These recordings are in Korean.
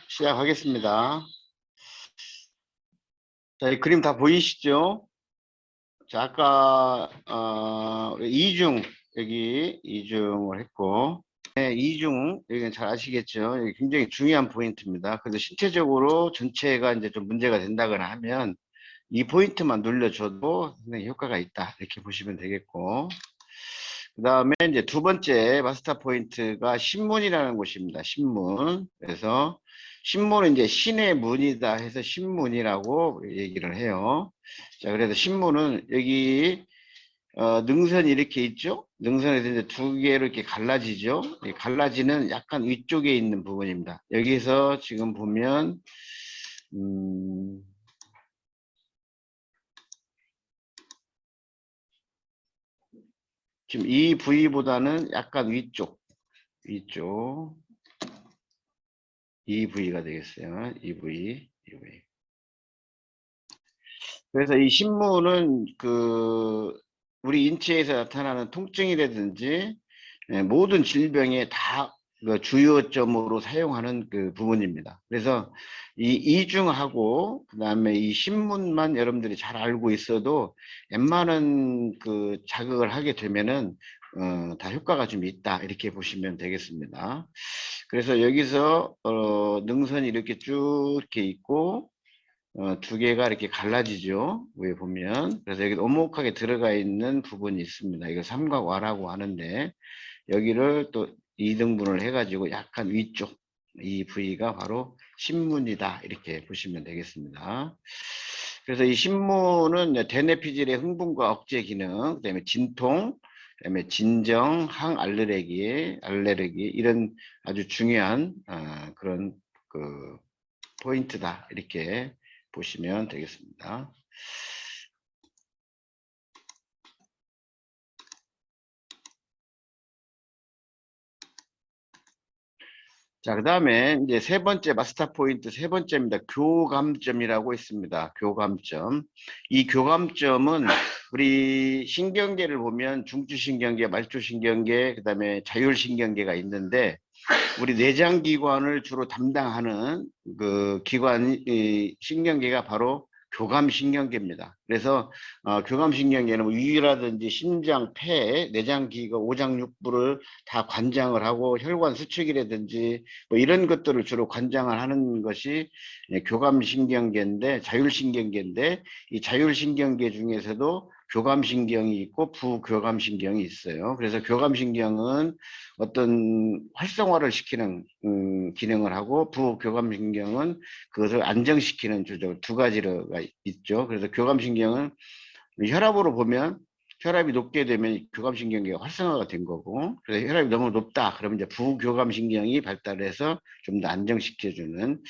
시작하겠습니다. 자, 이 그림 다 보이시죠? 자, 아까 이중 여기 이중을 했고, 네, 이중 여기는 잘 아시겠죠? 여기 굉장히 중요한 포인트입니다. 그래서 신체적으로 전체가 이제 좀 문제가 된다거나 하면 이 포인트만 눌려줘도 상당히 효과가 있다 이렇게 보시면 되겠고, 그 다음에 이제 두 번째 마스터 포인트가 신문이라는 곳입니다. 신문. 그래서 신문은 이제 신의 문이다 해서 신문이라고 얘기를 해요. 자, 그래서 신문은 여기 능선이 이렇게 있죠. 능선에서 이제 두 개로 이렇게 갈라지죠. 이 갈라지는 약간 위쪽에 있는 부분입니다. 여기서 지금 보면 지금 이 부위보다는 약간 위쪽 이 부위가 되겠어요. 이 부위. 그래서 이 신문은 우리 인체에서 나타나는 통증이라든지 모든 질병에 다 그 주요점으로 사용하는 그 부분입니다. 그래서 이 이중하고 그다음에 이 신문만 여러분들이 잘 알고 있어도 웬만한 그 자극을 하게 되면은 다 효과가 좀 있다 이렇게 보시면 되겠습니다. 그래서 여기서 능선이 이렇게 쭉 이렇게 있고 두 개가 이렇게 갈라지죠. 위에 보면. 그래서 여기 오목하게 들어가 있는 부분이 있습니다. 이걸 삼각와라고 하는데 여기를 또 2등분을 해가지고 약간 위쪽 이 부위가 바로 신문이다 이렇게 보시면 되겠습니다. 그래서 이 신문은 대뇌피질의 흥분과 억제 기능, 그다음에 진통, 그다음에 진정, 알레르기 이런 아주 중요한 그런 그 포인트다 이렇게 보시면 되겠습니다. 자, 그 다음에 이제 세 번째 마스터 포인트 세 번째입니다. 교감점이라고 있습니다. 교감점. 이 교감점은 우리 신경계를 보면 중추신경계, 말초신경계, 그 다음에 자율신경계가 있는데 우리 내장기관을 주로 담당하는 그 이 신경계가 바로 교감신경계입니다. 그래서 교감신경계는 뭐 위라든지 심장, 폐, 내장기관, 오장육부를 다 관장을 하고 혈관 수축이라든지 뭐 이런 것들을 주로 관장을 하는 것이 교감신경계인데 자율신경계인데 이 자율신경계 중에서도 교감신경이 있고 부교감신경이 있어요. 그래서 교감신경은 어떤 활성화를 시키는 기능을 하고 부교감신경은 그것을 안정시키는 조절 두 가지가 있죠. 그래서 교감신경은 혈압으로 보면 혈압이 높게 되면 교감신경이 활성화가 된 거고 그래서 혈압이 너무 높다 그러면 이제 부교감신경이 발달해서 좀 더 안정시켜주는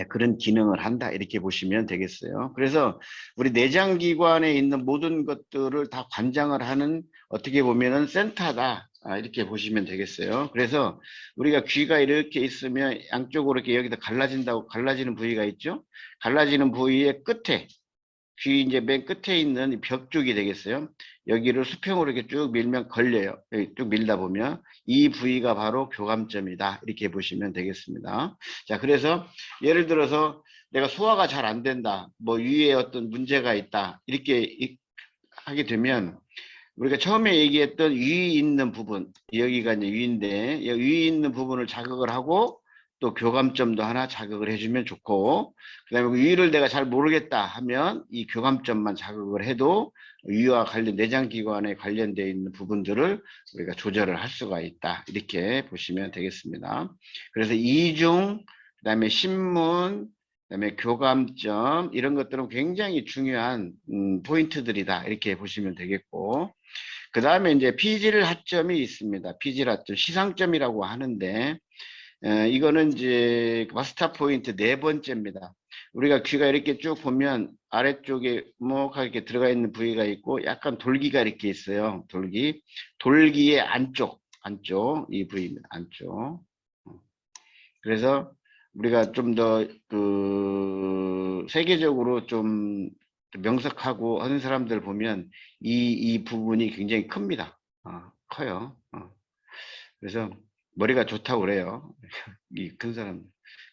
그런 기능을 한다 이렇게 보시면 되겠어요. 그래서 우리 내장기관에 있는 모든 것들을 다 관장을 하는 어떻게 보면은 센터다 이렇게 보시면 되겠어요. 그래서 우리가 귀가 이렇게 있으면 양쪽으로 이렇게 여기다 갈라지는 부위가 있죠. 갈라지는 부위의 끝에 귀 이제 맨 끝에 있는 벽 쪽이 되겠어요. 여기를 수평으로 이렇게 쭉 밀면 걸려요. 쭉 밀다 보면 이 부위가 바로 교감점이다. 이렇게 보시면 되겠습니다. 자, 그래서 예를 들어서 내가 소화가 잘 안 된다. 뭐 위에 어떤 문제가 있다. 이렇게 하게 되면 우리가 처음에 얘기했던 위 있는 부분, 여기가 이제 위인데, 위 있는 부분을 자극을 하고 또 교감점도 하나 자극을 해주면 좋고, 그 다음에 위를 내가 잘 모르겠다 하면 이 교감점만 자극을 해도 위와 관련, 내장기관에 관련되어 있는 부분들을 우리가 조절을 할 수가 있다. 이렇게 보시면 되겠습니다. 그래서 이중, 그 다음에 신문, 그다음에 교감점 이런 것들은 굉장히 중요한 포인트들이다 이렇게 보시면 되겠고 그 다음에 이제 피질 하점이 있습니다. 피질 하점 시상점이라고 하는데 이거는 이제 마스터 포인트 네 번째입니다. 우리가 귀가 이렇게 쭉 보면 아래쪽에 묵묵하게 들어가 있는 부위가 있고 약간 돌기가 이렇게 있어요. 돌기의 안쪽 이 부위입니다. 안쪽. 그래서 우리가 좀 더 세계적으로 좀 명석하고 하는 사람들 보면 이 부분이 굉장히 큽니다. 커요. 그래서 머리가 좋다고 그래요. 이 큰 사람.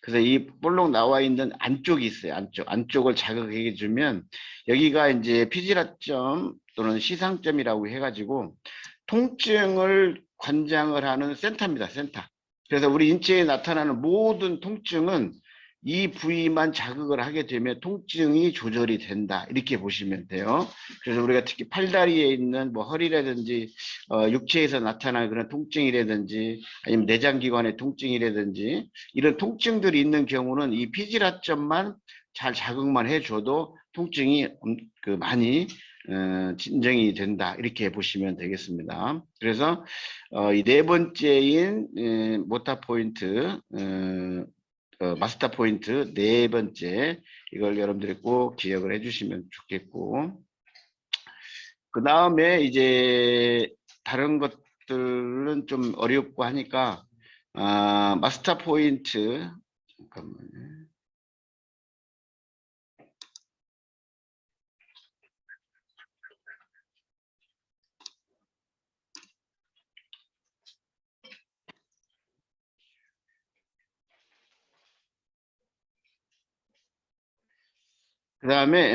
그래서 이 볼록 나와 있는 안쪽이 있어요. 안쪽을 자극해 주면 여기가 이제 피지라점 또는 시상점이라고 해가지고 통증을 관장을 하는 센터입니다. 센터. 그래서 우리 인체에 나타나는 모든 통증은 이 부위만 자극을 하게 되면 통증이 조절이 된다. 이렇게 보시면 돼요. 그래서 우리가 특히 팔다리에 있는 뭐 허리라든지 육체에서 나타나는 그런 통증이라든지 아니면 내장기관의 통증이라든지 이런 통증들이 있는 경우는 이 피지라점만 잘 자극만 해줘도 통증이 많이 진정이 된다. 이렇게 보시면 되겠습니다. 그래서 이 네 번째인 모타 포인트 마스터 포인트 네 번째 이걸 여러분들이 꼭 기억을 해주시면 좋겠고 그 다음에 이제 다른 것들은 좀 어렵고 하니까 마스터 포인트 잠깐만요. 그 다음에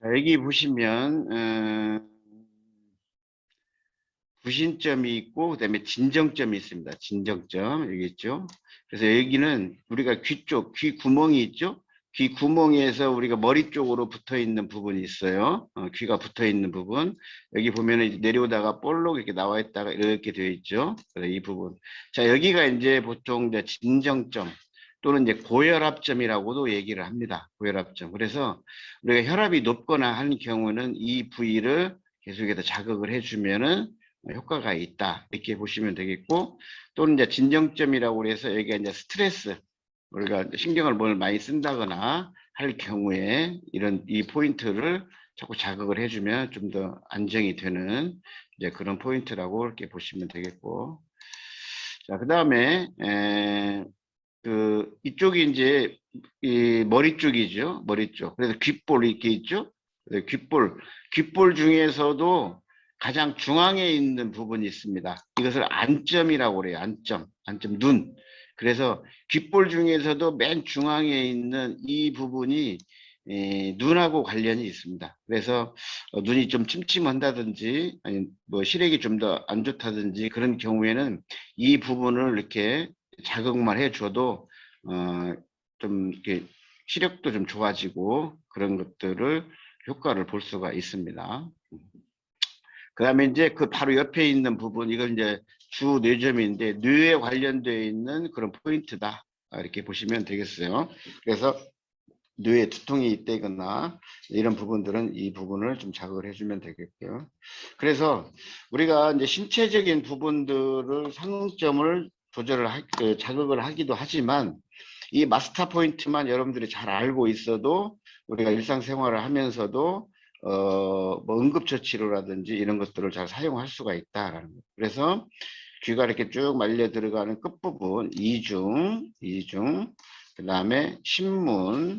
여기 보시면 구신점이 있고 그다음에 진정점이 있습니다. 진정점 여기 있죠. 그래서 여기는 우리가 귀 쪽, 귀 구멍이 있죠. 귀 구멍에서 우리가 머리 쪽으로 붙어 있는 부분이 있어요. 귀가 붙어 있는 부분. 여기 보면은 내려오다가 볼록 이렇게 나와 있다가 이렇게 되어 있죠. 그래서 이 부분. 자, 여기가 이제 보통 이제 진정점 또는 이제 고혈압점이라고도 얘기를 합니다. 고혈압점. 그래서 우리가 혈압이 높거나 하는 경우는 이 부위를 계속해서 자극을 해주면은 효과가 있다. 이렇게 보시면 되겠고, 또는 이제 진정점이라고 해서 여기가 이제 스트레스, 우리가 신경을 뭘 많이 쓴다거나 할 경우에 이런 이 포인트를 자꾸 자극을 해주면 좀 더 안정이 되는 이제 그런 포인트라고 이렇게 보시면 되겠고, 자, 그 다음에 이쪽이 이제 이 머리 쪽이죠. 머리 쪽. 그래서 귓볼 이렇게 있죠. 귓볼 중에서도 가장 중앙에 있는 부분이 있습니다. 이것을 안점이라고 그래요. 안점 눈. 그래서 귓볼 중에서도 맨 중앙에 있는 이 부분이 눈하고 관련이 있습니다. 그래서 눈이 좀 침침한다든지 아니 뭐 시력이 좀 더 안 좋다든지 그런 경우에는 이 부분을 이렇게 자극만 해줘도 좀 이렇게 시력도 좀 좋아지고 그런 것들을 효과를 볼 수가 있습니다. 그 다음에 이제 그 바로 옆에 있는 부분 이건 이제 주 뇌점인데 뇌에 관련되어 있는 그런 포인트다 이렇게 보시면 되겠어요. 그래서 뇌에 두통이 있다거나 이런 부분들은 이 부분을 좀 자극을 해주면 되겠고요. 그래서 우리가 이제 신체적인 부분들을 상응점을 자극을 하기도 하지만 이 마스터 포인트만 여러분들이 잘 알고 있어도 우리가 일상생활을 하면서도 뭐 응급처치로라든지 이런 것들을 잘 사용할 수가 있다라는 거예요. 그래서 귀가 이렇게 쭉 말려 들어가는 끝부분 이중 그 다음에 신문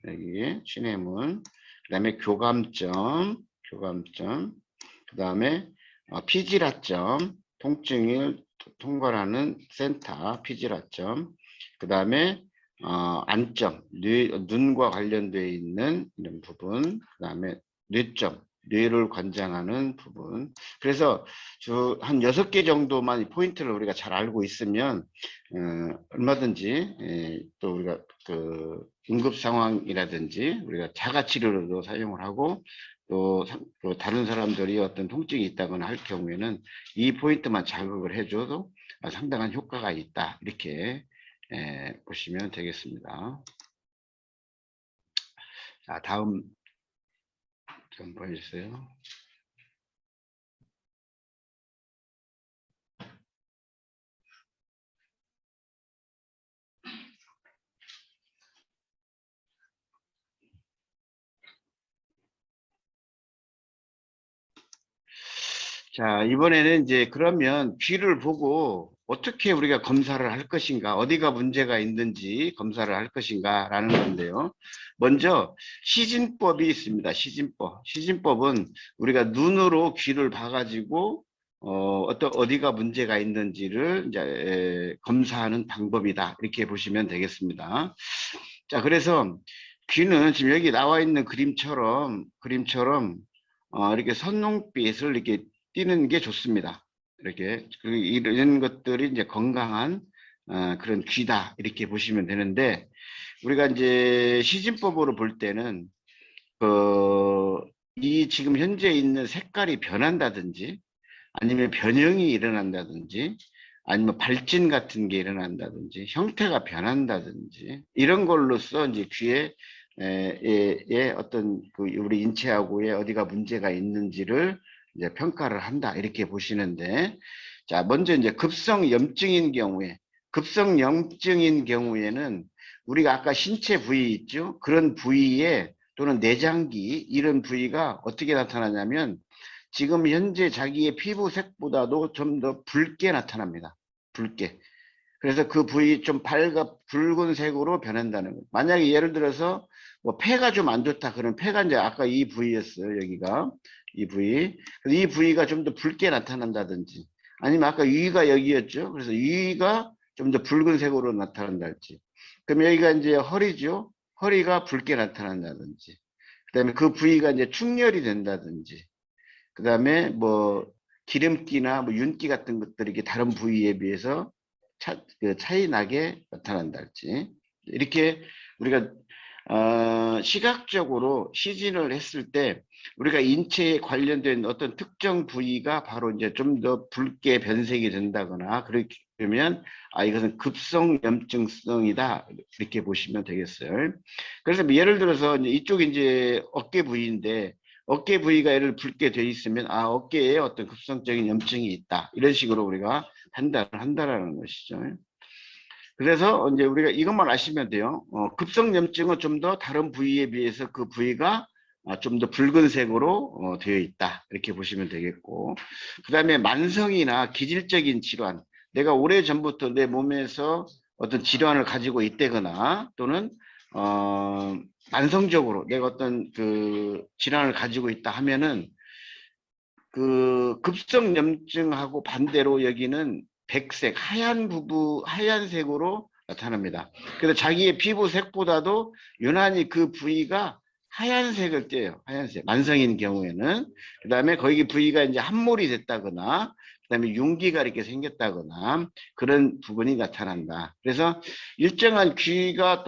여기 신해문 그 다음에 교감점 그 다음에 피지라점 통증을 통과하는 센터 피지라점 그 다음에 안점 눈과 관련되어 있는 이런 부분 그 다음에 뇌점 뇌를 관장하는 부분 그래서 한 6개 정도만 이 포인트를 우리가 잘 알고 있으면 얼마든지 또 우리가 그 응급 상황이라든지 우리가 자가 치료로도 사용을 하고 또 다른 사람들이 어떤 통증이 있다거나 할 경우에는 이 포인트만 자극을 해줘도 상당한 효과가 있다 이렇게 보시면 되겠습니다. 자, 다음 좀 보여주세요. 자, 이번에는 이제 그러면 귀를 보고 어떻게 우리가 검사를 할 것인가, 어디가 문제가 있는지 검사를 할 것인가 라는 건데요. 먼저 시진법이 있습니다. 시진법. 시진법은 우리가 눈으로 귀를 봐가지고 어디가 문제가 있는지를 이제 검사하는 방법이다. 이렇게 보시면 되겠습니다. 자, 그래서 귀는 지금 여기 나와 있는 그림처럼 이렇게 선홍빛을 이렇게 띄는 게 좋습니다. 이렇게 이런 것들이 이제 건강한 그런 귀다 이렇게 보시면 되는데, 우리가 이제 시진법으로 볼 때는 이 지금 현재 있는 색깔이 변한다든지 아니면 변형이 일어난다든지 아니면 발진 같은 게 일어난다든지 형태가 변한다든지 이런 걸로써 이제 귀에 어떤 우리 인체하고의 어디가 문제가 있는지를 이제 평가를 한다 이렇게 보시는데, 자, 먼저 이제 급성염증인 경우에는 우리가 아까 신체 부위 있죠, 그런 부위에 또는 내장기 이런 부위가 어떻게 나타나냐면 지금 현재 자기의 피부색보다도 좀 더 붉게 나타납니다. 붉게. 그래서 그 부위 좀 붉은색으로 변한다는 거예요. 만약에 예를 들어서 뭐 폐가 좀 안 좋다. 그러면 폐가 이제 아까 이 부위였어요. 여기가. 이 부위. 그래서 이 부위가 좀 더 붉게 나타난다든지 아니면 아까 위가 여기였죠. 그래서 위가 좀 더 붉은색으로 나타난다든지. 그럼 여기가 이제 허리죠. 허리가 붉게 나타난다든지. 그다음에 그 부위가 이제 충혈이 된다든지. 그다음에 뭐 기름기나 뭐 윤기 같은 것들이 이렇게 다른 부위에 비해서 차이 나게 나타난다 할지, 이렇게 우리가 시각적으로 시진을 했을 때 우리가 인체에 관련된 어떤 특정 부위가 바로 이제 좀 더 붉게 변색이 된다거나 그러면 이것은 급성염증성이다 이렇게 보시면 되겠어요. 그래서 뭐 예를 들어서 이쪽이 이제 어깨 부위인데 어깨 부위가 예를 붉게 돼 있으면 어깨에 어떤 급성적인 염증이 있다 이런 식으로 우리가 판단을 한다라는 것이죠. 그래서 이제 우리가 이것만 아시면 돼요. 급성염증은 좀 더 다른 부위에 비해서 그 부위가 좀 더 붉은색으로 되어 있다 이렇게 보시면 되겠고, 그 다음에 만성이나 기질적인 질환, 내가 오래전부터 내 몸에서 어떤 질환을 가지고 있다거나 또는 만성적으로 내가 어떤 그 질환을 가지고 있다 하면은 그 급성염증하고 반대로 여기는 백색, 하얀색으로 나타납니다. 그래서 자기의 피부색보다도 유난히 그 부위가 하얀색을 띠요. 하얀색. 만성인 경우에는. 그 다음에 거기 부위가 이제 함몰이 됐다거나, 그 다음에 윤기가 이렇게 생겼다거나, 그런 부분이 나타난다. 그래서 일정한 귀가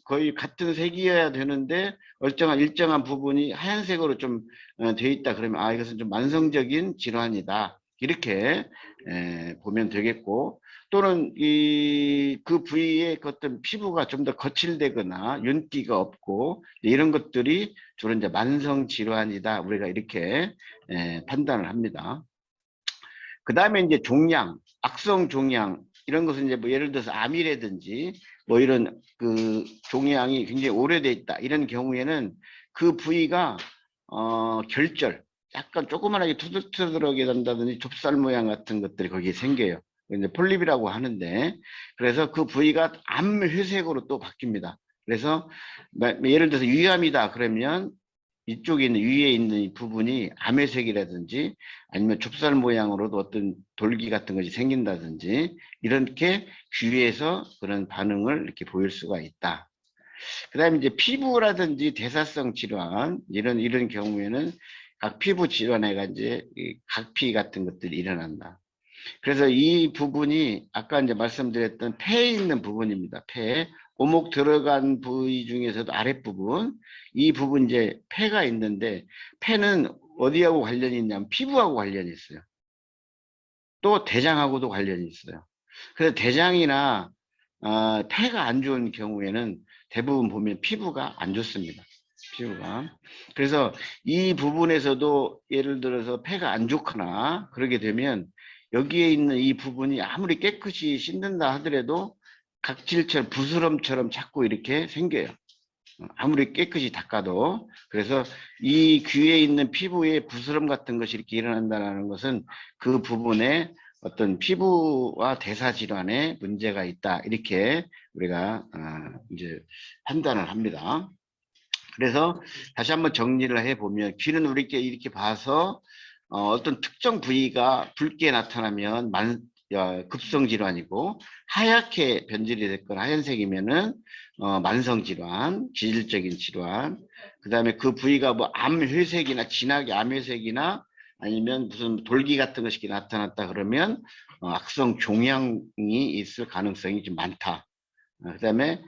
거의 같은 색이어야 되는데, 일정한 부분이 하얀색으로 좀 돼 있다 그러면 이것은 좀 만성적인 질환이다 이렇게 보면 되겠고, 또는 그 부위의 어떤 피부가 좀 더 거칠되거나 윤기가 없고 이런 것들이 주로 이제 만성 질환이다 우리가 이렇게 판단을 합니다. 그 다음에 이제 종양, 악성 종양 이런 것은 이제 뭐 예를 들어서 암이라든지 뭐 이런 그 종양이 굉장히 오래돼 있다 이런 경우에는 그 부위가 결절, 약간 조그만하게 투들투들하게 된다든지 좁쌀 모양 같은 것들이 거기에 생겨요. 이제 폴립이라고 하는데, 그래서 그 부위가 암회색으로 또 바뀝니다. 그래서 예를 들어서 위암이다 그러면 이쪽에 있는 위에 있는 이 부분이 암회색이라든지 아니면 좁쌀 모양으로도 어떤 돌기 같은 것이 생긴다든지 이렇게 귀에서 그런 반응을 이렇게 보일 수가 있다. 그 다음에 이제 피부라든지 대사성 질환 이런 경우에는 각 피부 질환에가 이제 각피 같은 것들이 일어난다. 그래서 이 부분이 아까 이제 말씀드렸던 폐에 있는 부분입니다. 폐, 오목 들어간 부위 중에서도 아랫부분, 이 부분 이제 폐가 있는데, 폐는 어디하고 관련이 있냐면 피부하고 관련이 있어요. 또 대장하고도 관련이 있어요. 그래서 대장이나 폐가 안 좋은 경우에는 대부분 보면 피부가 안 좋습니다. 피부가. 그래서 이 부분에서도 예를 들어서 폐가 안 좋거나 그러게 되면 여기에 있는 이 부분이 아무리 깨끗이 씻는다 하더라도 각질처럼 부스럼처럼 자꾸 이렇게 생겨요. 아무리 깨끗이 닦아도. 그래서 이 귀에 있는 피부에 부스럼 같은 것이 이렇게 일어난다는 것은 그 부분에 어떤 피부와 대사 질환에 문제가 있다, 이렇게 우리가 이제 판단을 합니다. 그래서 다시 한번 정리를 해보면, 귀는 우리께 이렇게 봐서 어떤 특정 부위가 붉게 나타나면 급성 질환이고, 하얗게 변질이 됐거나 하얀색이면은 만성 질환, 기질적인 질환. 그 다음에 그 부위가 뭐 암회색이나 진하게 암회색이나 아니면 무슨 돌기 같은 것이 나타났다 그러면 악성 종양이 있을 가능성이 좀 많다. 그다음에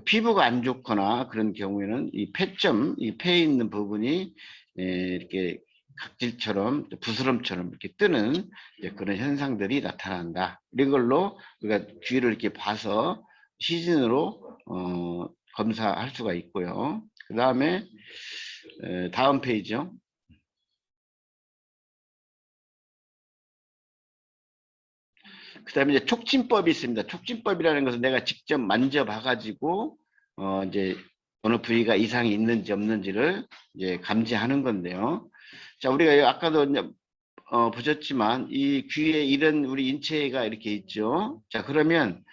피부가 안 좋거나 그런 경우에는 이 폐점, 이 폐에 있는 부분이 이렇게 각질처럼 부스럼처럼 이렇게 뜨는 그런 현상들이 나타난다. 이런 걸로 우리가 귀를 이렇게 봐서 시즌으로 검사할 수가 있고요. 그 다음에 다음 페이지요. 그 다음에 이제 촉진법이 있습니다. 촉진법이라는 것은 내가 직접 만져봐가지고, 이제 어느 부위가 이상이 있는지 없는지를 이제 감지하는 건데요. 자, 우리가 아까도 이제 보셨지만, 이 귀에 이런 우리 인체가 이렇게 있죠. 자, 그러면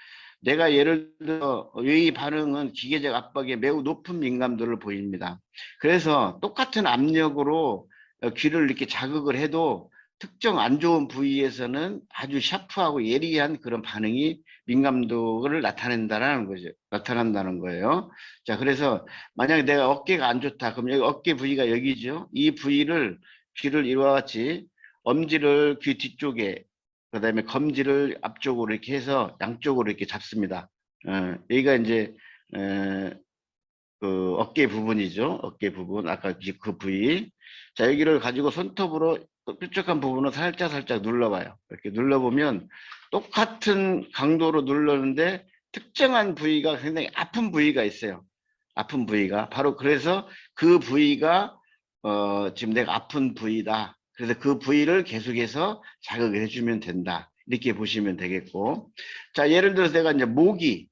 내가 예를 들어 이 반응은 기계적 압박에 매우 높은 민감도를 보입니다. 그래서 똑같은 압력으로 귀를 이렇게 자극을 해도 특정 안 좋은 부위에서는 아주 샤프하고 예리한 그런 반응이 민감도를 나타낸다는 거죠. 나타난다는 거예요. 자, 그래서 만약에 내가 어깨가 안 좋다. 그럼 여기 어깨 부위가 여기죠. 이 부위를 귀를 이와 같이 엄지를 귀 뒤쪽에, 그 다음에 검지를 앞쪽으로 이렇게 해서 양쪽으로 이렇게 잡습니다. 여기가 이제 그 어깨 부분이죠. 어깨 부분, 아까 그 부위. 자, 여기를 가지고 손톱으로 뾰족한 부분을 살짝 살짝 눌러봐요. 이렇게 눌러보면 똑같은 강도로 눌렀는데 특정한 부위가 굉장히 아픈 부위가 있어요. 아픈 부위가. 바로 그래서 그 부위가 지금 내가 아픈 부위다. 그래서 그 부위를 계속해서 자극을 해주면 된다. 이렇게 보시면 되겠고. 자, 예를 들어서 내가 이제 목이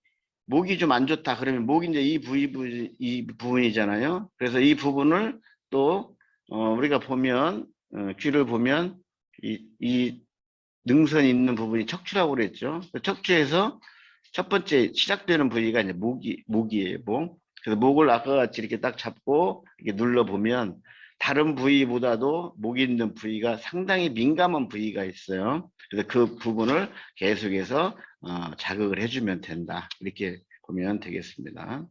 좀 안 좋다. 그러면 목이 이제 이 부분이잖아요. 그래서 이 부분을 또, 우리가 보면, 귀를 보면 이 능선 있는 부분이 척추라고 그랬죠. 그 척추에서 첫 번째 시작되는 부위가 이제 목이에요, 목. 그래서 목을 아까 같이 이렇게 딱 잡고 이렇게 눌러보면 다른 부위보다도 목이 있는 부위가 상당히 민감한 부위가 있어요. 그래서 그 부분을 계속해서 자극을 해주면 된다. 이렇게 보면 되겠습니다.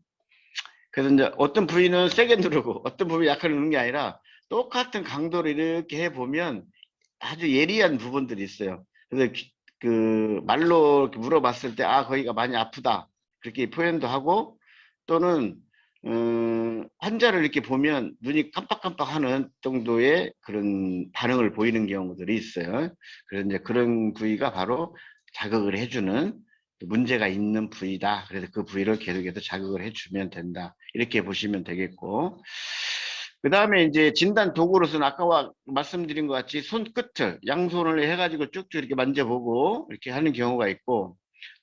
그래서 이제 어떤 부위는 세게 누르고 어떤 부위 약하게 누르는 게 아니라 똑같은 강도로 이렇게 해보면 아주 예리한 부분들이 있어요. 그래서 그 말로 이렇게 물어봤을 때, 아, 거기가 많이 아프다, 그렇게 표현도 하고, 또는 환자를 이렇게 보면 눈이 깜빡깜빡하는 정도의 그런 반응을 보이는 경우들이 있어요. 그래서 이제 그런 부위가 바로 자극을 해주는 문제가 있는 부위다. 그래서 그 부위를 계속해서 자극을 해주면 된다. 이렇게 보시면 되겠고, 그 다음에 이제 진단 도구로서는 아까 말씀드린 것 같이 손끝을 양손을 해가지고 쭉쭉 이렇게 만져보고 이렇게 하는 경우가 있고,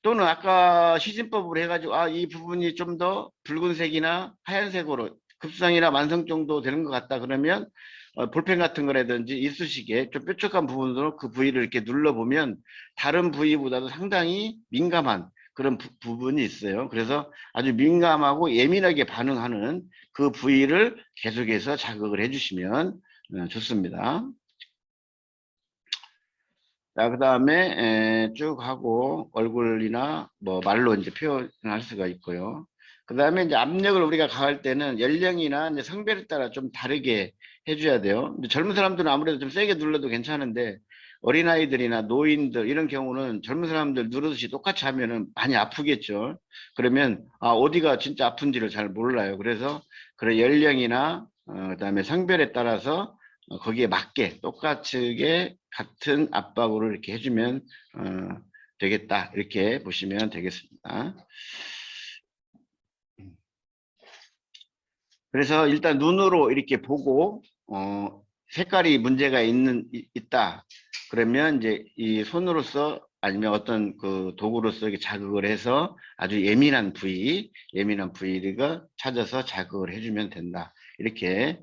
또는 아까 시진법으로 해가지고 이 부분이 좀 더 붉은색이나 하얀색으로 급성이나 만성 정도 되는 것 같다 그러면 볼펜 같은 거라든지 이쑤시개 좀 뾰족한 부분으로 그 부위를 이렇게 눌러보면 다른 부위보다도 상당히 민감한 그런 부분이 있어요. 그래서 아주 민감하고 예민하게 반응하는 그 부위를 계속해서 자극을 해주시면 좋습니다. 자, 그 다음에 쭉 하고 얼굴이나 뭐 말로 이제 표현할 수가 있고요. 그 다음에 이제 압력을 우리가 가할 때는 연령이나 이제 성별에 따라 좀 다르게 해줘야 돼요. 근데 젊은 사람들은 아무래도 좀 세게 눌러도 괜찮은데 어린아이들이나 노인들 이런 경우는 젊은 사람들 누르듯이 똑같이 하면은 많이 아프겠죠. 그러면 어디가 진짜 아픈지를 잘 몰라요. 그래서 그런 연령이나 그다음에 성별에 따라서 거기에 맞게 똑같이 같은 압박으로 이렇게 해주면 되겠다, 이렇게 보시면 되겠습니다. 그래서 일단 눈으로 이렇게 보고 색깔이 문제가 있다 그러면 이제 이 손으로서 아니면 어떤 그 도구로서 이렇게 자극을 해서 아주 예민한 부위를 찾아서 자극을 해주면 된다. 이렇게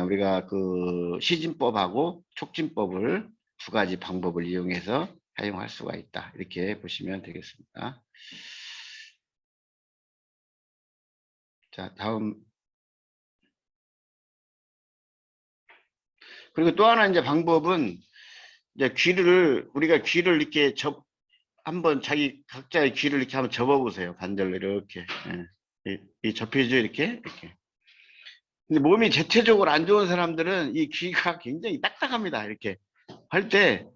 우리가 그 시진법하고 촉진법을 두 가지 방법을 이용해서 사용할 수가 있다. 이렇게 보시면 되겠습니다. 자, 다음. 그리고 또 하나 이제 방법은 이제 우리가 귀를 이렇게 한번 자기 각자의 귀를 이렇게 한번 접어보세요. 반절로 이렇게. 이 접히죠, 이렇게. 근데 몸이 대체적으로 안 좋은 사람들은 이 귀가 굉장히 딱딱합니다. 이렇게 할 때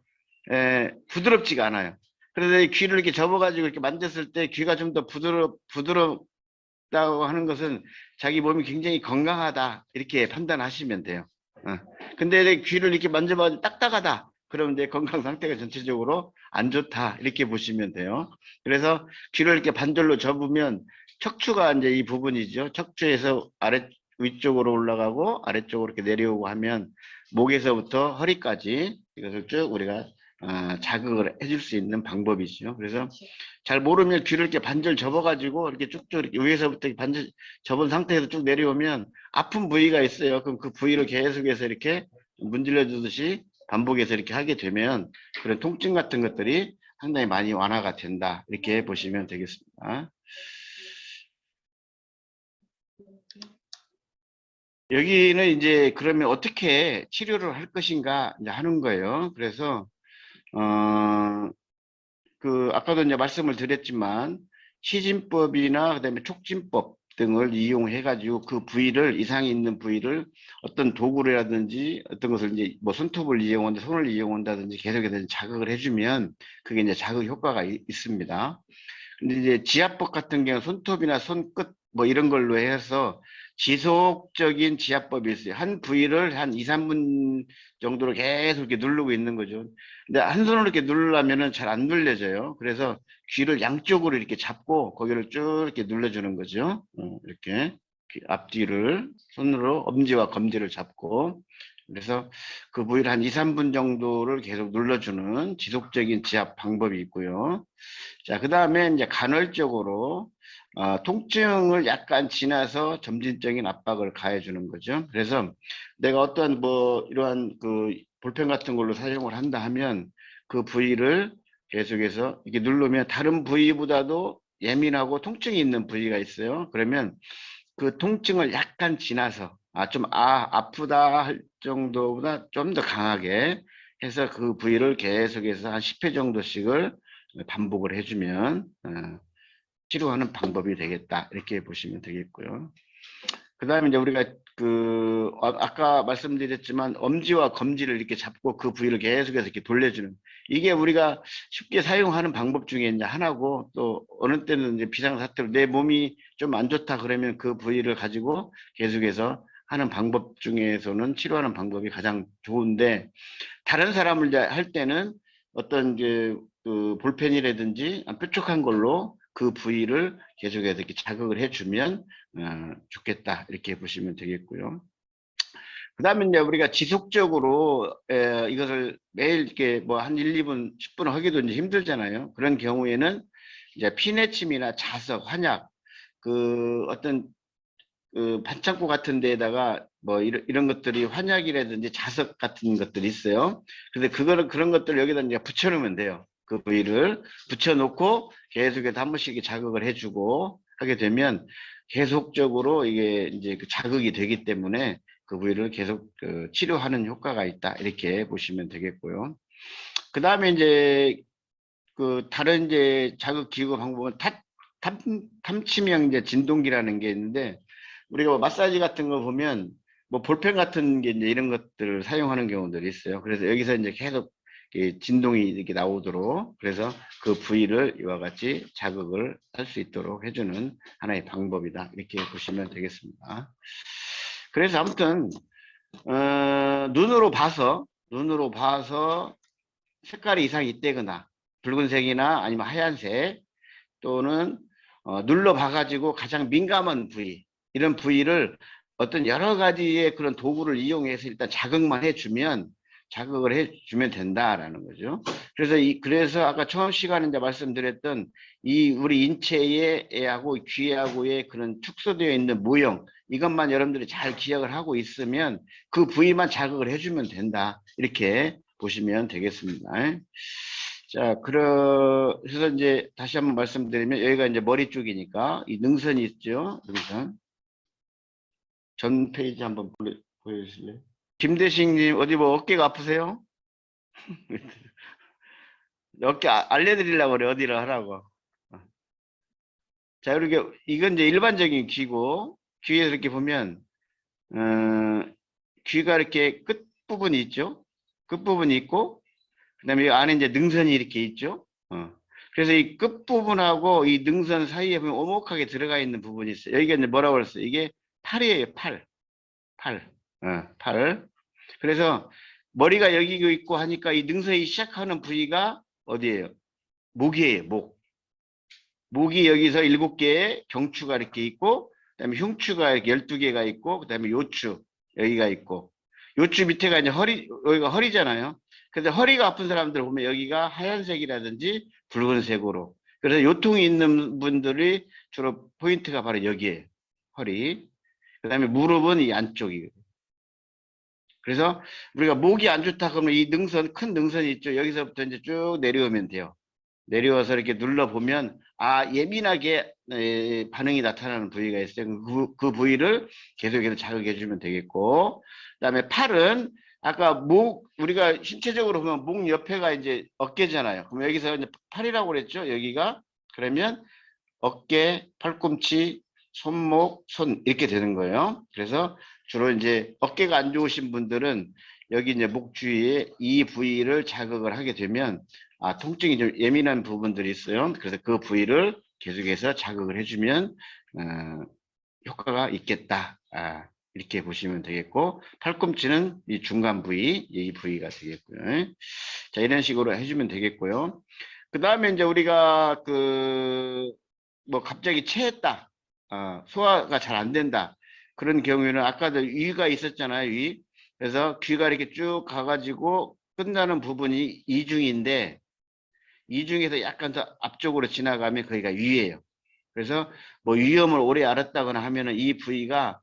부드럽지가 않아요. 그래서 이 귀를 이렇게 접어가지고 이렇게 만졌을 때 귀가 좀 더 부드럽다고 하는 것은 자기 몸이 굉장히 건강하다 이렇게 판단하시면 돼요. 근데 내 귀를 이렇게 만져봐 딱딱하다. 그러면 이제 건강 상태가 전체적으로 안 좋다. 이렇게 보시면 돼요. 그래서 귀를 이렇게 반절로 접으면 척추가 이제 이 부분이죠. 척추에서 위쪽으로 올라가고 아래쪽으로 이렇게 내려오고 하면 목에서부터 허리까지 이것을 쭉 우리가 자극을 해줄 수 있는 방법이죠. 그래서 잘 모르면 귀를 이렇게 반절 접어가지고 이렇게 쭉쭉 이렇게 위에서부터 반절 접은 상태에서 쭉 내려오면 아픈 부위가 있어요. 그럼 그 부위를 계속해서 이렇게 문질러 주듯이 반복해서 이렇게 하게 되면 그런 통증 같은 것들이 상당히 많이 완화가 된다. 이렇게 보시면 되겠습니다. 여기는 이제 그러면 어떻게 치료를 할 것인가 이제 하는 거예요. 그래서 아까도 이제 말씀을 드렸지만 시진법이나 그다음에 촉진법 등을 이용해 가지고 그 부위를 이상이 있는 부위를 어떤 도구라든지 어떤 것을 이제 뭐 손톱을 이용한다 손을 이용한다든지 계속해서 자극을 해주면 그게 이제 자극 효과가 있습니다. 근데 이제 지압법 같은 경우 손톱이나 손끝 뭐 이런 걸로 해서 지속적인 지압법이 있어요. 한 부위를 한 2, 3분 정도로 계속 이렇게 누르고 있는 거죠. 근데 한 손으로 이렇게 누르려면은 잘 안 눌려져요. 그래서 귀를 양쪽으로 이렇게 잡고 거기를 쭉 이렇게 눌러주는 거죠. 이렇게 앞뒤를 손으로 엄지와 검지를 잡고 그래서 그 부위를 한 2, 3분 정도를 계속 눌러주는 지속적인 지압 방법이 있고요. 자, 그 다음에 이제 간헐적으로 통증을 약간 지나서 점진적인 압박을 가해주는 거죠. 그래서 내가 어떠한 뭐 이러한 그 볼펜 같은 걸로 사용을 한다 하면 그 부위를 계속해서 이렇게 누르면 다른 부위보다도 예민하고 통증이 있는 부위가 있어요. 그러면 그 통증을 약간 지나서 아프다 할 정도보다 좀 더 강하게 해서 그 부위를 계속해서 한 10회 정도씩을 반복을 해주면 치료하는 방법이 되겠다 이렇게 보시면 되겠고요. 그 다음에 이제 우리가 아까 말씀드렸지만 엄지와 검지를 이렇게 잡고 그 부위를 계속해서 이렇게 돌려주는 이게 우리가 쉽게 사용하는 방법 중에 이제 하나고 또 어느 때는 이제 비상사태로 내 몸이 좀 안 좋다 그러면 그 부위를 가지고 계속해서 하는 방법 중에서는 치료하는 방법이 가장 좋은데 다른 사람을 이제 할 때는 어떤 이제 그 볼펜이라든지 뾰족한 걸로 그 부위를 계속해서 이렇게 자극을 해주면 좋겠다 이렇게 보시면 되겠고요. 그 다음에 이제 우리가 지속적으로 이것을 매일 이렇게 뭐 한 1, 2분, 10분 하기도 이제 힘들잖아요. 그런 경우에는 이제 피내침이나 자석, 환약, 그 어떤 그 반창고 같은 데에다가 뭐 이런 것들이 환약이라든지 자석 같은 것들이 있어요. 근데 그런 것들 여기다 이제 붙여놓으면 돼요. 그 부위를 붙여놓고 계속해서 한 번씩 자극을 해주고 하게 되면 계속적으로 이게 이제 그 자극이 되기 때문에 그 부위를 계속 치료하는 효과가 있다. 이렇게 보시면 되겠고요. 그 다음에 이제 그 다른 이제 자극 기구 방법은 탐침형 이제 진동기라는 게 있는데 우리가 뭐 마사지 같은 거 보면 뭐 볼펜 같은 게 이제 이런 것들을 사용하는 경우들이 있어요. 그래서 여기서 이제 계속 진동이 이렇게 나오도록 그래서 그 부위를 이와 같이 자극을 할 수 있도록 해주는 하나의 방법이다. 이렇게 보시면 되겠습니다. 그래서 아무튼 눈으로 봐서 색깔이 이상이 있다거나 붉은색이나 아니면 하얀색 또는 눌러봐 가지고 가장 민감한 부위 이런 부위를 어떤 여러 가지의 그런 도구를 이용해서 일단 자극만 해주면 자극을 해주면 된다라는 거죠. 그래서 아까 처음 시간에 이제 말씀드렸던 이 우리 인체하고 귀하고의 그런 축소되어 있는 모형, 이것만 여러분들이 잘 기억을 하고 있으면 그 부위만 자극을 해주면 된다. 이렇게 보시면 되겠습니다. 자, 그래서 이제 다시 한번 말씀드리면 여기가 이제 머리 쪽이니까 이 능선이 있죠. 능선. 전 페이지 한번 보여주실래요? 김대식님, 어디 뭐 어깨가 아프세요? 어깨 알려드리려고 그래, 어디를 하라고. 자, 이렇게, 이건 이제 일반적인 귀고, 귀에서 이렇게 보면, 어, 귀가 이렇게 끝부분이 있죠? 끝부분이 있고, 그 다음에 이 안에 이제 능선이 이렇게 있죠? 그래서 이 끝부분하고 이 능선 사이에 보면 오목하게 들어가 있는 부분이 있어요. 여기가 이제 뭐라고 그랬어요? 이게 팔이에요, 팔. 팔. 팔. 그래서 머리가 여기 있고 하니까 이 능선이 시작하는 부위가 어디예요? 목이에요, 목. 목이 여기서 7개의 경추가 이렇게 있고, 그다음에 흉추가 이렇게 12개가 있고, 그다음에 요추 여기가 있고, 요추 밑에가 이제 허리, 여기가 허리잖아요. 그래서 허리가 아픈 사람들 보면 여기가 하얀색이라든지 붉은색으로. 그래서 요통이 있는 분들이 주로 포인트가 바로 여기에요. 허리. 그다음에 무릎은 이 안쪽이에요. 그래서 우리가 목이 안 좋다 그러면 이 능선, 큰 능선이 있죠. 여기서부터 이제 쭉 내려오면 돼요. 내려와서 이렇게 눌러보면, 아, 예민하게 반응이 나타나는 부위가 있어요. 그 부위를 계속해서 자극해주면 되겠고, 그 다음에 팔은, 아까 목, 우리가 신체적으로 보면 목 옆에가 이제 어깨잖아요. 그럼 여기서 이제 팔이라고 그랬죠. 여기가. 그러면 어깨, 팔꿈치, 손목, 손 이렇게 되는 거예요. 그래서 주로 이제 어깨가 안 좋으신 분들은 여기 이제 목 주위에 이 부위를 자극을 하게 되면 통증이 좀 예민한 부분들이 있어요. 그래서 그 부위를 계속해서 자극을 해주면 효과가 있겠다. 이렇게 보시면 되겠고, 팔꿈치는 이 중간 부위, 이 부위가 되겠고요. 자, 이런 식으로 해주면 되겠고요. 그 다음에 이제 우리가 뭐 갑자기 체했다. 소화가 잘 안 된다. 그런 경우에는 아까도 위가 있었잖아요, 위. 그래서 귀가 이렇게 쭉 가가지고 끝나는 부분이 이중인데, 이중에서 약간 더 앞쪽으로 지나가면 거기가 위예요. 그래서 뭐 위험을 오래 알았다거나 하면은 이 부위가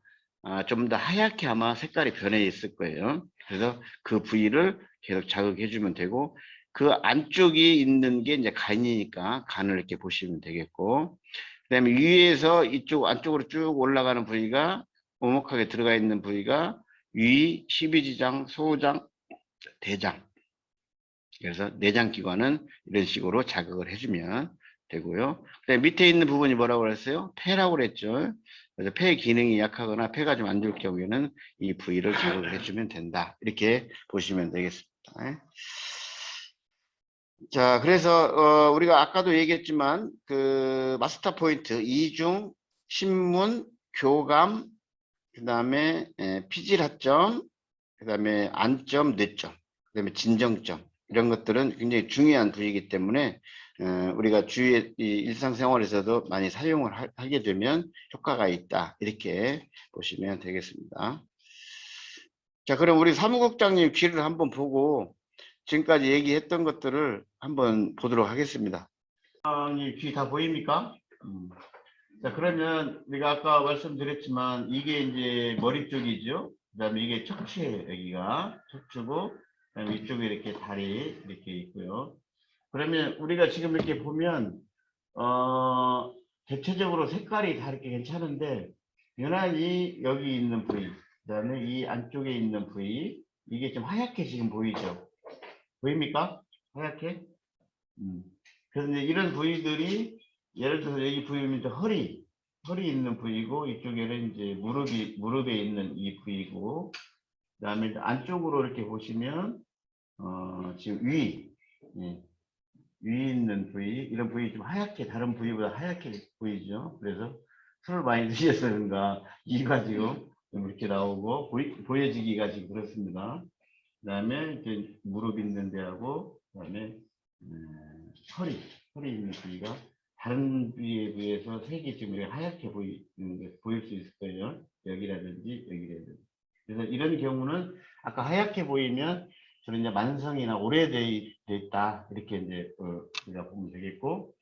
좀 더 하얗게 아마 색깔이 변해 있을 거예요. 그래서 그 부위를 계속 자극해 주면 되고, 그 안쪽이 있는 게 이제 간이니까 간을 이렇게 보시면 되겠고, 그다음에 위에서 이쪽 안쪽으로 쭉 올라가는 부위가 오목하게 들어가 있는 부위가 위, 십이지장, 소장, 대장. 그래서 내장기관은 이런 식으로 자극을 해주면 되고요. 그다음에 밑에 있는 부분이 뭐라고 그랬어요? 폐라고 그랬죠. 그래서 폐 기능이 약하거나 폐가 좀 안 좋을 경우에는 이 부위를 자극을 해주면 된다. 이렇게 보시면 되겠습니다. 자, 그래서 우리가 아까도 얘기했지만 그 마스터 포인트 이중, 신문, 교감, 그 다음에 피질 하점, 그 다음에 안점, 뇌점, 그 다음에 진정점, 이런 것들은 굉장히 중요한 부위이기 때문에 우리가 주위에 일상생활에서도 많이 사용을 하게 되면 효과가 있다. 이렇게 보시면 되겠습니다. 자, 그럼 우리 사무국장님 귀를 한번 보고 지금까지 얘기했던 것들을 한번 보도록 하겠습니다. 귀 다 보입니까? 자, 그러면 우리가 아까 말씀드렸지만 이게 이제 머리 쪽이죠. 그 다음에 이게 척추예요. 여기가 척추고, 그다음에 이쪽에 이렇게 다리 이렇게 있고요. 그러면 우리가 지금 이렇게 보면 대체적으로 색깔이 다 이렇게 괜찮은데 유난히 여기 있는 부위, 그 다음에 이 안쪽에 있는 부위, 이게 좀 하얗게 지금 보이죠? 보입니까? 하얗게? 그래서 이제 이런 부위들이 예를 들어서 여기 부위는 이제 허리 있는 부위고, 이쪽에는 이제 무릎에 있는 이 부위고, 그 다음에 이제 안쪽으로 이렇게 보시면 지금 예, 위 있는 부위, 이런 부위 좀 하얗게, 다른 부위보다 하얗게 보이죠. 그래서 술을 많이 드셔서 그런가 이가 지금 좀 이렇게 나오고 보여지기가 지금 그렇습니다. 그 다음에 이제 무릎 있는 데하고, 그 다음에 허리 있는 부위가 다른 부위에 비해서 색이 좀 이렇게 하얗게 보일 수 있을 거예요. 여기라든지 여기라든지. 그래서 이런 경우는 아까 하얗게 보이면 저는 이제 만성이나 오래돼 있다 이렇게 이제 우리가 보면 되겠고,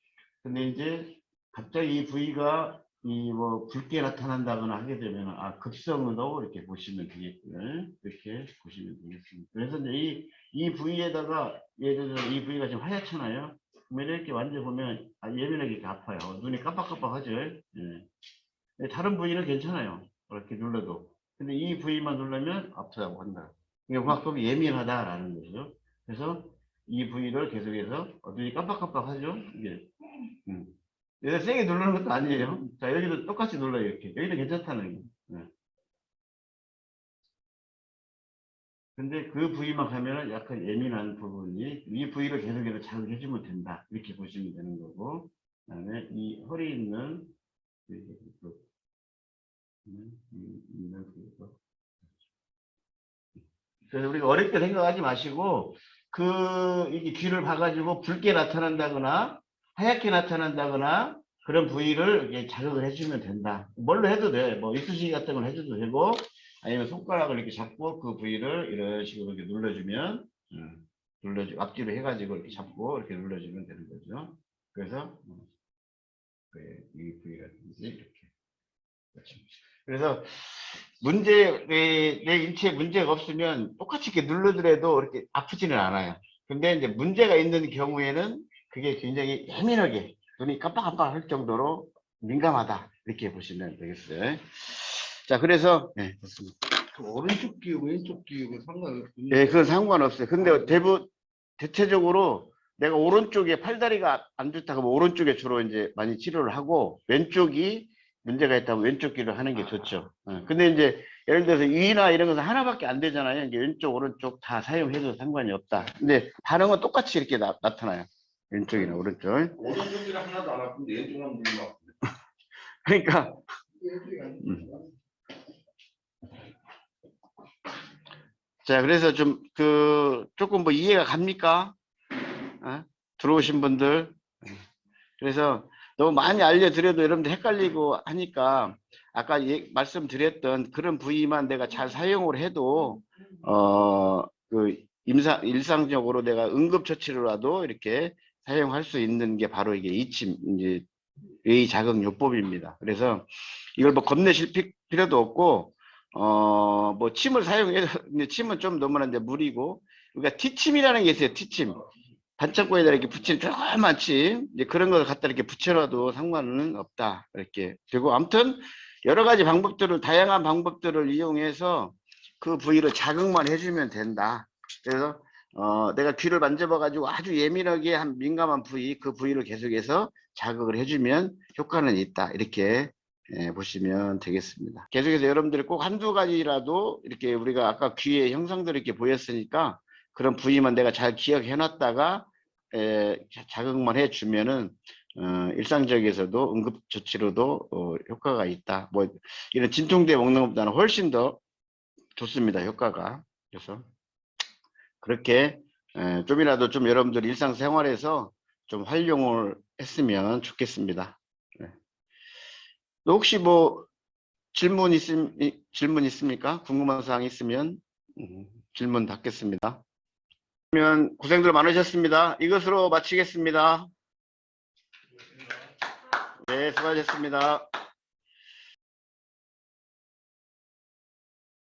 근데 이제 갑자기 이 부위가 이 뭐 붉게 나타난다거나 하게 되면 급성으로 이렇게 보시면 되겠고요. 이렇게 보시면 되겠습니다. 그래서 이제 이 부위에다가 예를 들어 이 부위가 지금 하얗잖아요. 그러면 이렇게 만져보면 예민하게 이렇게 아파요. 눈이 깜빡깜빡하죠. 예. 다른 부위는 괜찮아요. 그렇게 눌러도. 근데 이 부위만 누르면 아프다고 한다. 이게 그만큼 예민하다라는 거죠. 그래서 이 부위를 계속해서 눈이 깜빡깜빡하죠. 이게. 내가 세게 누르는 것도 아니에요. 자, 여기도 똑같이 눌러요, 이렇게. 여기도 괜찮다는 거. 네. 근데 그 부위만 하면은 약간 예민한 부분이, 이 부위를 계속해서 자극해주면 된다. 이렇게 보시면 되는 거고. 그 다음에 이 허리 있는, 그래서 우리가 어렵게 생각하지 마시고, 이게 귀를 봐가지고 붉게 나타난다거나, 하얗게 나타난다거나, 그런 부위를 이렇게 자극을 해주면 된다. 뭘로 해도 돼. 뭐, 이쑤시개 같은 걸 해줘도 되고, 아니면 손가락을 이렇게 잡고 그 부위를 이런 식으로 이렇게 눌러주면, 앞뒤로 해가지고 이렇게 잡고 이렇게 눌러주면 되는 거죠. 그래서, 이 부위라든지, 이렇게. 그렇죠. 그래서, 내 인체에 문제가 없으면 똑같이 이렇게 누르더라도 이렇게 아프지는 않아요. 근데 이제 문제가 있는 경우에는 그게 굉장히 예민하게 눈이 깜빡깜빡 할 정도로 민감하다. 이렇게 보시면 되겠어요. 자, 그래서, 네, 좋습니다. 오른쪽 귀, 왼쪽 귀하고 상관없군요. 네, 그건 상관없어요. 근데 대체적으로 내가 오른쪽에 팔다리가 안 좋다고 하면 오른쪽에 주로 이제 많이 치료를 하고, 왼쪽이 문제가 있다면 왼쪽 귀를 하는 게 좋죠. 근데 이제 예를 들어서 위나 이런 것은 하나밖에 안 되잖아요. 이게 왼쪽, 오른쪽 다 사용해도 상관이 없다. 근데 반응은 똑같이 이렇게 나타나요. 왼쪽이나 오른쪽. 오른쪽이랑 하나도 안 아픈데 왼쪽만 물리면 아픈데. 그러니까 자, 그래서 조금 뭐 이해가 갑니까? 들어오신 분들. 그래서 너무 많이 알려드려도 여러분들 헷갈리고 하니까 아까 말씀드렸던 그런 부위만 내가 잘 사용을 해도 일상적으로 내가 응급처치로라도 이렇게 사용할 수 있는 게 바로 이게 이제 외의 자극요법입니다. 그래서 이걸 뭐 겁내실 필요도 없고 뭐 침을 사용해도 침은 좀 너무나 이제 무리고, 그러니까 티침이라는 게 있어요. 티침. 반창고에다 이렇게 붙이는 조그만 침, 이제 그런 걸 갖다 이렇게 붙여놔도 상관은 없다. 이렇게. 그리고 아무튼 여러 가지 다양한 방법들을 이용해서 그 부위를 자극만 해주면 된다. 그래서 내가 귀를 만져봐가지고 아주 예민하게 한 민감한 부위, 그 부위를 계속해서 자극을 해주면 효과는 있다. 이렇게 보시면 되겠습니다. 계속해서 여러분들이 꼭 한두 가지라도 이렇게 우리가 아까 귀의 형상들이 이렇게 보였으니까 그런 부위만 내가 잘 기억해 놨다가 자극만 해주면은 일상적에서도 응급조치로도 효과가 있다. 뭐 이런 진통제 먹는 것보다는 훨씬 더 좋습니다. 효과가. 그래서 그렇게 좀이라도 좀 여러분들 일상생활에서 좀 활용을 했으면 좋겠습니다. 혹시 뭐 질문 있습니까? 궁금한 사항 있으면 질문 받겠습니다. 그러면 고생들 많으셨습니다. 이것으로 마치겠습니다. 네, 수고하셨습니다.